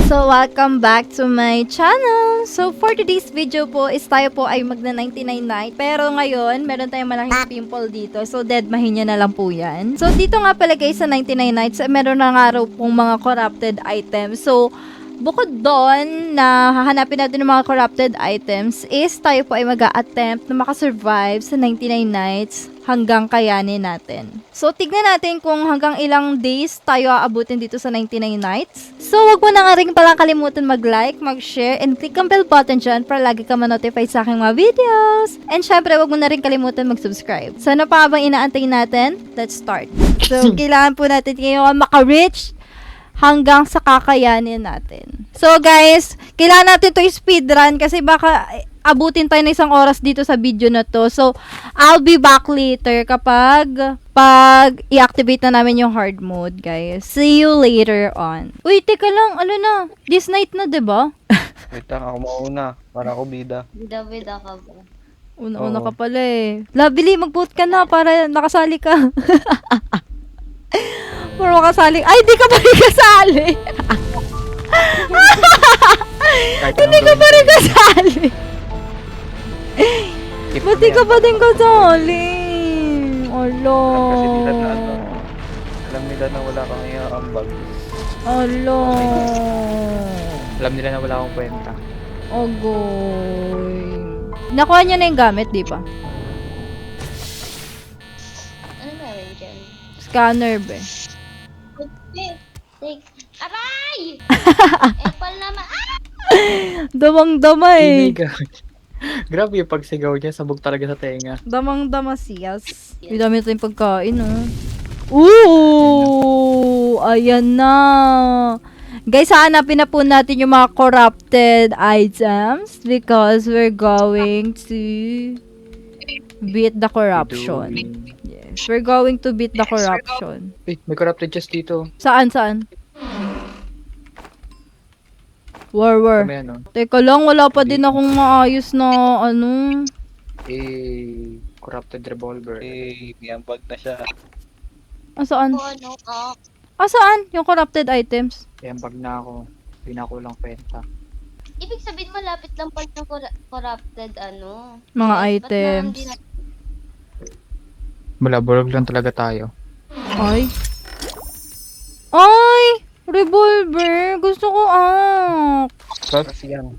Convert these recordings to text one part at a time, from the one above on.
So, welcome back to my channel! So, for today's video po is tayo po ay magna 99 night. Pero ngayon, meron tayong malaking pimple dito. So, deadmahin nyo na lang po yan. So, dito nga pala guys sa 99 nights, meron na nga raw pong mga corrupted items. So, bukod doon na hahanapin natin ng mga corrupted items is tayo po ay mag-a-attempt na makasurvive sa 99 nights hanggang kayanin natin. So, tignan natin kung hanggang ilang days tayo aabutin dito sa 99 nights. So, wag mo na nga rin palang kalimutan mag-like, mag-share, and click ang bell button dyan para lagi ka ma-notify sa aking mga videos. And syempre, wag mo na rin kalimutan mag-subscribe. So, ano pa bang inaantay natin? Let's start. So, kailangan po natin ngayon maka-reach hanggang sa kakayanin natin. So, guys, kailangan natin to speedrun kasi baka abutin tayo ng isang oras dito sa video na to. So, I'll be back later kapag i-activate na namin yung hard mode, guys. See you later on. Uy, teka lang, ano na? This night na, diba? Wait lang, ako mauna. Para ako bida. Bida-bida ka ba? Una-una Oo. ka pala eh. Labili, mag-vote ka na para nakasali ka. Para makasali. Ay, di ka pa rin kasali. Hindi ka pa rin kasali. Ba't di ka pa din kasali? Alo. Kasi nila na ano. Alam nila na wala kang iambag. Alo. Alam nila na wala akong kwenta. Ogoy. Nakuha niya na yung gamit, di ba? Ano meron dyan? Scanner, be. Take. Aray! Epal naman. Ah! Damang-dama eh. Grabe yung pagsigaw niya, sabog talaga sa tenga. Damang-dama siyas. May dami tayong pagkain, oh. Ooh! Ayan na. Guys, hanapin na po natin yung mga corrupted items because we're going to beat the corruption. Yes, we're going to beat the corruption. Wait, may corrupted chest dito. Saan? War. Kami ano. Teka lang, wala pa din akong maayos na ano. Corrupted revolver. May ambag na siya. Saan? O ano ka? Saan? Yung corrupted items? May ambag na ako. Hindi na ako lang kwenta. Ibig sabihin malapit lang pala yung corrupted ano. Mga Ba't na items. hindi na- Malaborog lang talaga tayo. Ay! Revolver! Gusto ko First yan.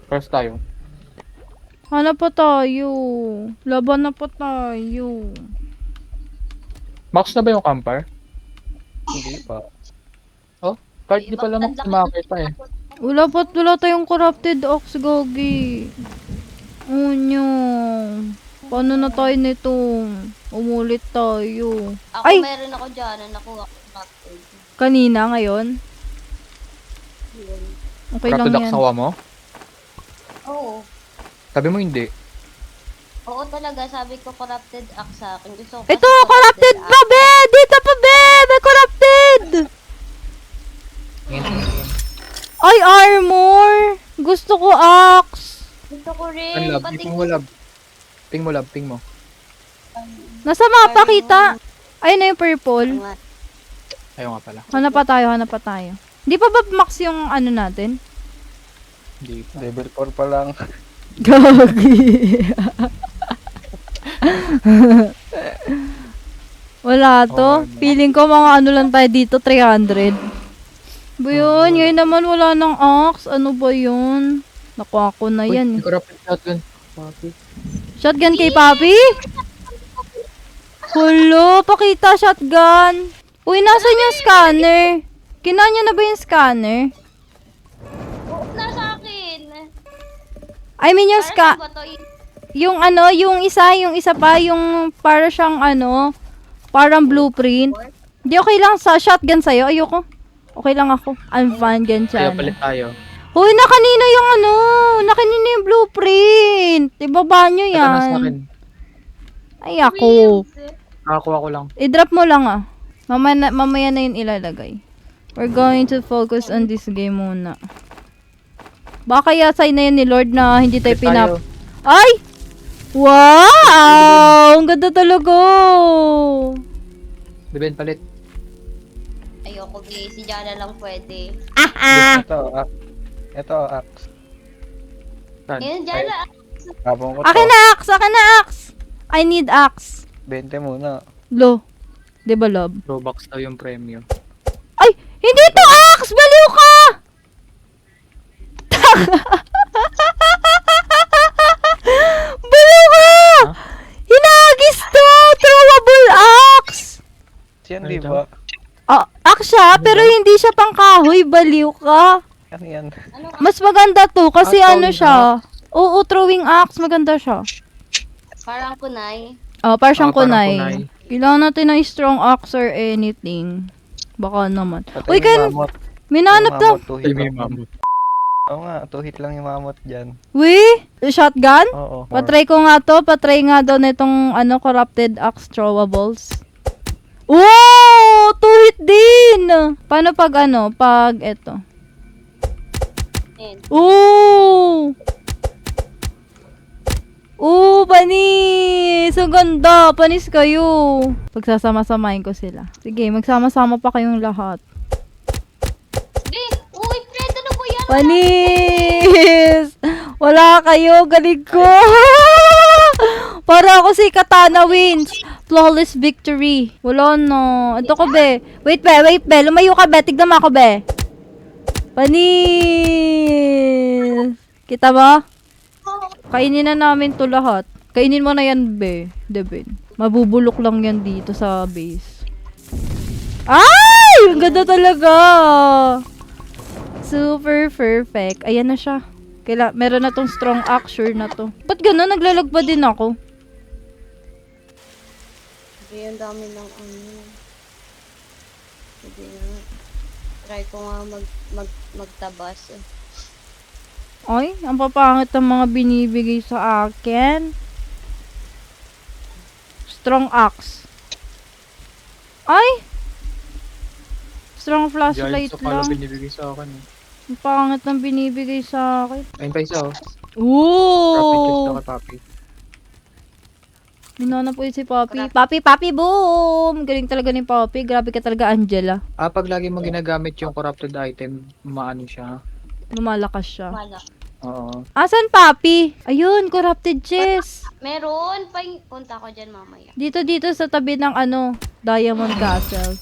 First tayo. Hanap pa tayo. Laban na pa tayo. Max na ba yung camper? Hindi pa. Oh, kahit di pala Max makakita eh. Wala tayong corrupted ox, Gogi. Unyo. Paano na tayo nito? Umulit tayo. Ako Ay! meron ako dyan na nakuha ko corrupted. Kanina, ngayon? Yun. Okay lang Corrupted yan. aksawa mo? Oo. Sabi mo hindi. Oo talaga, sabi ko corrupted axe sa akin. Gusto ko Ito, kasi corrupted pa, axe. be! Dito pa, be! May corrupted! Ay, armor! Gusto ko axe. Gusto ko Ang rin. lab, Pati ping mo lab. Ping mo. Nasa mapa kita. Ayun na yung purple. nga. Ayaw nga pala. Hanap pa tayo. Hindi pa ba max yung ano natin? Hindi pa. Level 4 pa lang. Gagi. Wala to. Feeling ko mga ano lang tayo dito, 300. Ba yun? Ngayon naman wala nang axe. Ano ba yun? Nakuha ko na yan. Uy, corrupted shotgun. Papi. Shotgun kay Papi? Hulo, pakita shotgun. Uy, nasan yung scanner? Kinanya na ba yung scanner? Oo, nasa akin. I mean yung Para ba to? yung ano, yung isa pa, yung para siyang ano, parang blueprint. Di okay lang sa shotgun sa'yo, ayoko. Okay lang ako. I'm fine, Kaya ganyan. palit tayo. Hoy, nakanina yung ano, nakanina yung blueprint. Ibaba nyo Ito na sa akin. yan. Ay, ako. Nakakuha ko lang. I-drop mo lang ah. Mamaya na yun ilalagay. We're going to focus on this game muna. Baka kaya sign na yan ni Lord na hindi tayo Palit tayo. Ay! Wow! Ang ganda talaga! Diben, palit. Ayoko, B. Si Jana lang pwede. Ito, axe. Saan? Ngayon, Jana. Habang ko Akin to. na axe! Akin na axe! I need axe. 20 muna. Lo. Di ba, love? Robux daw yung premium. Ay! Hindi to axe! Baliw ka! Baliw ka! Ha? Hinagis to! Throwable axe! Yan, Ano di ito? ba? Ah, axe siya, pero hindi siya pang kahoy. Baliw ka. Ano yan? Ano ka? Mas maganda to kasi Ah, ano throwing siya. Oo, throwing axe. Maganda siya. Parang kunay. Oh, parang siyang Parang kunay. kunay. Kailangan natin ng strong axe or anything. Baka naman. Patay Uy, yung kan, mamot. minanap daw. Two Ay, hit may lang. mamot. Oo nga, 2 hit lang yung mamot dyan. Uy, shotgun? Oo. Patry ko nga to. Patry nga daw nitong corrupted axe throwables. Oh! 2 hit din! Paano pag pag eto? Ayan. Oh! Oh, panis! Ang ganda! Panis kayo! Pagsasama-samahin ko sila. Sige, magsama-sama pa kayong lahat. B! Uy, Fred, ano po yan? Panis! Wala kayo, galing ko! Para ako si Katana wins. Flawless victory. Wala na. Ito ko, be. Wait, be. Lumayo ka, be. Tignan mo ako, be. Panis! Kita ba? Kainin na namin to lahat. Kainin mo na yan, be. Devin. Mabubulok lang yan dito sa base. Ay! Ang ganda talaga! Super perfect. Ayan na siya. Meron na tong strong axe, sure na to. Ba't gano'n? Naglalag pa din ako. B, ang dami ng Sige nga. Try ko nga magtabas. Ay, ang papangit ng mga binibigay sa akin. Strong axe. Ay! Strong flashlight Giant sa pala lang. binibigay sa akin. Ang pangit ng binibigay sa akin. Ayun pa isa oh. Rapid chest Ooh! na kay Papi. Minana po yun si Papi. Papi, boom! Galing talaga ni Papi. Grabe ka talaga, Angela. Pag lagi mo ginagamit yung corrupted item, maano siya. Lumalakas siya. Wala. Oo. Asan, Papi? Ayun, corrupted chest. Meron. Punta ko dyan mamaya. Dito sa tabi ng Diamond Castle.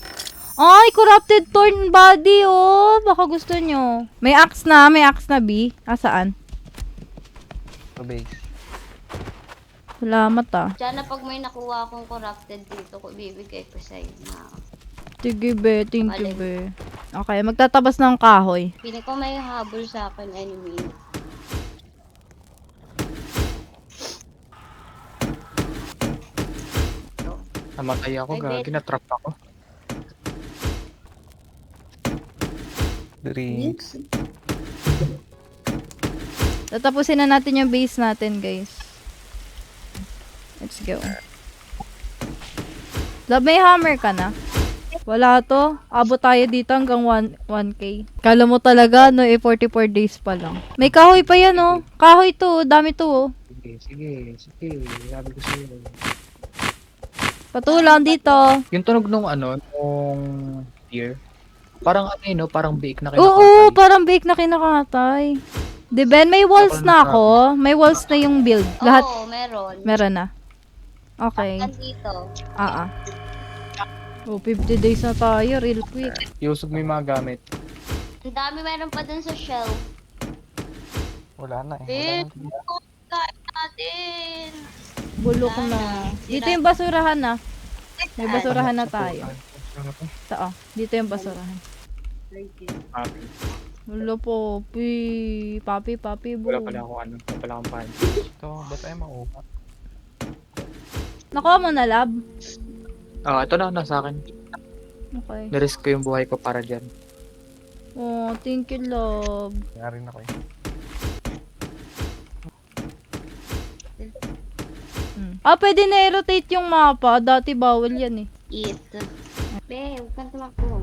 Ay, corrupted torn body, oh. Baka gusto nyo. May axe na, B. Saan? Sa base. Salamat, ah. Diyan pag may nakuha akong corrupted dito, ko bibigay ko sa'yo na. Sige, be. Thank you, Alin? be. Okay, magtatabas ng kahoy. Pili ko may habol sa akin enemy. Namatay ako, Ay, gagi. Natrap ako. Drinks. Tatapusin na natin yung base natin, guys. Let's go. Love, may hammer ka na? Wala to. Abot tayo dito hanggang 1K. Kala mo talaga, 44 days pa lang. May kahoy pa yan, oh. Kahoy to, dami to, oh. Sige. Sabi ko sa'yo. Patulang dito. Yung tunog nung nung tier. Parang parang bake na kinakatay. Oo, parang bake na kinakatay. Di Ben, may walls na ako. May walls na yung build. Lahat, Oo, meron. meron na. Okay. Dito. Oh, 50 days na tayo, real quick. Iusog mo yung mga gamit. Ang dami meron pa dun sa shelf. Wala na Eh, eh. Wala na. kain natin. Bulok na. Dito yung basurahan na. May basurahan na tayo. Ito, oh. Dito yung basurahan. Papi. Wala po, papi, Wala boom. pala ako wala pala akong pan. Ito, ba't tayo makuha? Nakuha mo na, lab? Ito na, nasa akin. Okay. Narisk ko yung buhay ko para dyan. Oh, thank you, love. Kaya rin ako eh. Pwede na i-rotate yung mapa. Dati bawal yan eh. Eat. Be, huwag kang tumakbo.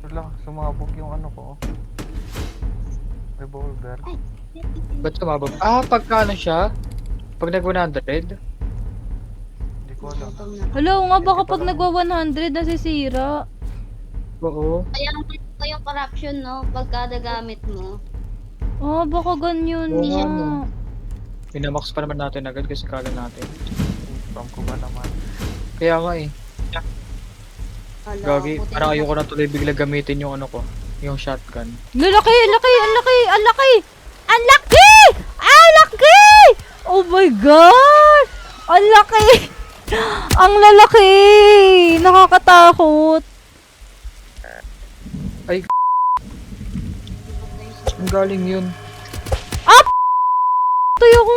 Wala, sumabog yung ko. Revolver. Ba't sumabog? Pagka siya? Pag nag-100? Hindi ko alam. Gutom na. Hala, nga baka pag nagwa 100 nasisira. Oo. Kaya mo yung corruption, no? Pagka nagamit mo. Oh, baka ganyan Oo nga. nga, no. Pinamax pa naman natin agad kasi kala natin. From ko ba naman? Kaya nga eh. Hala, Gagi, buti parang na- ayoko na tuloy bigla gamitin yung ano ko. Yung shotgun. Lalaki, ang laki, ang laki, ang laki! Ang laki! Ang laki! Oh my God! Ang laki! Ang lalaki! Nakakatakot. Ang galing yun. Tayo ko.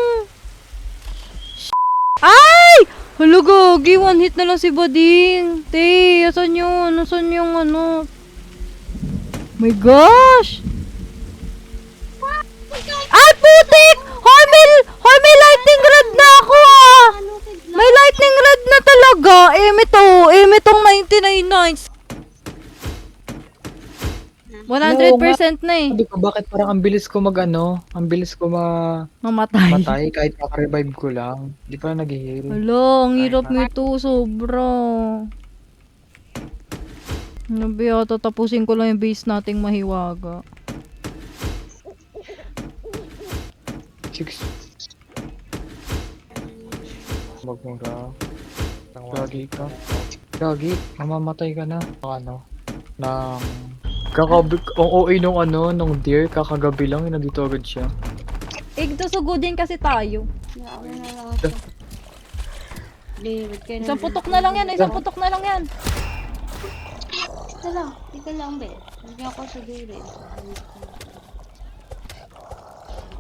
Ay! Hala, Gagi. One hit na lang si Bading. Te, asan yun? Asan yung ano? My gosh! Ay, putik! Hoy, may lightning rod na ako ah! Ano, kidlat? May lightning rod na talaga. Eme tong 99 nights. 100% na eh. Sabi ko, bakit parang ang bilis ko mag-ano? Ang bilis ko Mamatay. matay kahit kaka-revive ko lang. Hindi pa nag-heal. Hala, ang hirap nito. Sobra. Nabi yata, tapusin ko lang yung base nating mahiwaga. 6. Magmura. Gagi ka. Gagi, mamamatay ka na. Ano? Nang... Kakabi... Ang OA nung ano, nung deer, kakagabi lang, nandito agad siya. Igdusugudin kasi tayo. Ako na lang ako. David, kaya Isang putok na lang yan, isang putok na lang yan. Ika lang, be. Hindi ako sa David.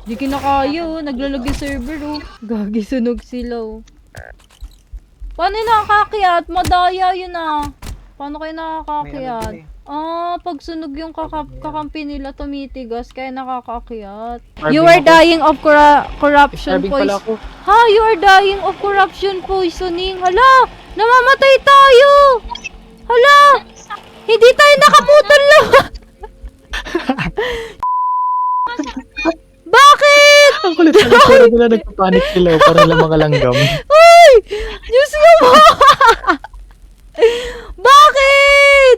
Di kinakaya oh, naglalag yung server oh. Gagi, sunog sila oh. Paano yung nakakakyat? Madaya yun ah. Paano kayo nakakakyat? Ah, pag sunog yung kakampi nila tumitigas kaya nakakaakyat. You are dying of corruption Starving pala poisoning. ako. Ha? You are dying of corruption poisoning. Hala! Namamatay tayo! Hala! Hindi tayo nakaputol lang! Bakit? Ang kulit na itsura nila, nagpapanik sila, parang lang mga langgam. Ay! Diyos ko mo! Bakit?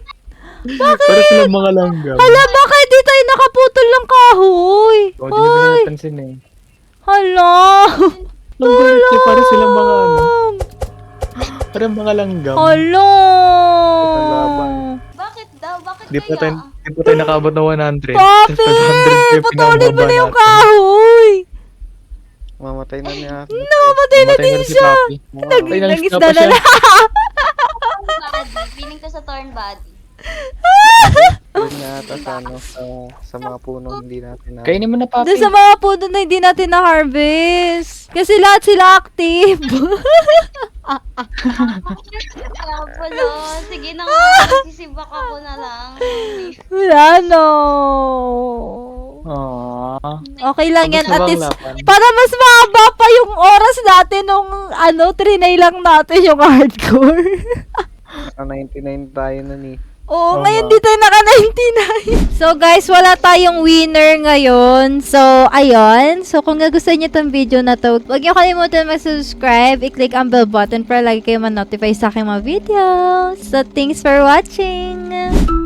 Parang silang mga langgam. Hala, bakit di tayo nakaputol ng kahoy? O, di ko na napansin eh. Hala! Ang kulit eh, parang silang mga ano, parang mga langgam. Hala! Bakit daw? Bakit Di pa kaya? tayo nakabot na 100. Papi! Tapos 500 Putulin mo na yung pinababa natin. kahoy! Mamatay na niya. Namatay na Namatay din na si siya! Papi. Ay, Nag-isda nangisda na pa siya. lang. Body. Feeling ko sa torn body. Doon nga ata sa ano, sa mga puno hindi natin na. Kainin mo na, Papi. Doon sa mga puno na hindi natin na-harvest. Kasi lahat sila active. Kaya pala. Sige na nga. Sisibak ako na lang. Wala no. Aww. Okay lang yan. At least, laban. para mas mahaba pa yung oras natin nung trinay lang natin yung hardcore. 99 tayo na ni. Oo, Oo ngayon nga. di tayo naka-99. So guys, wala tayong winner ngayon. So, ayun. So, kung nagustuhan niyo tong video na to, huwag niyo kalimutan mag-subscribe, i-click ang bell button para lagi kayo ma-notify sa aking mga videos. So, thanks for watching!